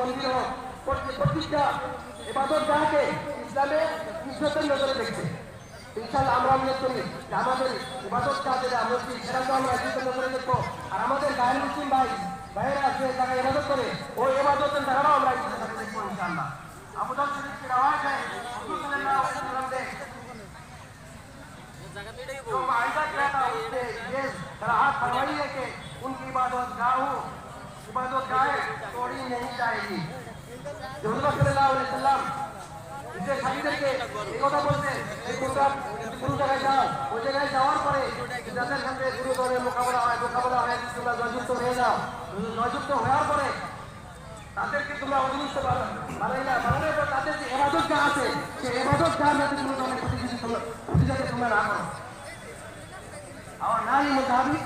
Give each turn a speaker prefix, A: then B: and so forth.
A: মন্দির হোক, প্রতিটা ইবাদত গাহকে ইসলামে ইজ্জতের নজরে দেখছে। ইনশাআল্লাহ আমরা উল্লেখ করি যে আমাদের ইবাদত গাহ যেটা মসজিদ, সেটা তো আমরা ইজ্জতের নজরে দেখবো। আর আমাদের গায়ের মুসলিম ভাইয়েরা আছে যারা ইবাদত করে, ওই ইবাদতের জায়গাটাও আমরা ইজ্জতের সাথে দেখবো ইনশাআল্লাহ। আবু দাউদ শরীফ की रवायत है, हुजूर सल्लल्लाहु अलैहि वसल्लम ने जो वायदा किया था उससे ये सराहत फरमाई है कि उनकी इबादत गाहें तोड़ी नहीं जाएगी। जो हुजूर सल्लल्लाहु अलैहि वसल्लम যে সাথীদেরকে এই কথা বলতে, এই কোন জায়গায় যাও, ওই জায়গায় যাওয়ার পরে যাদের সাথে গুরুদরের মোকাবেলা হয় তোমরা জয়যুক্ত হয়ে যাও। জয়যুক্ত হওয়ার পরে তাদেরকে তোমরা অধীনস্থ বানালে তাদের যে এবাদত গাহ আছে, সেই এবাদত গাহ যাতে কোনো ধরনের প্রতিযোগিতা তোমরা না করো। আমার নাই মোতাবিক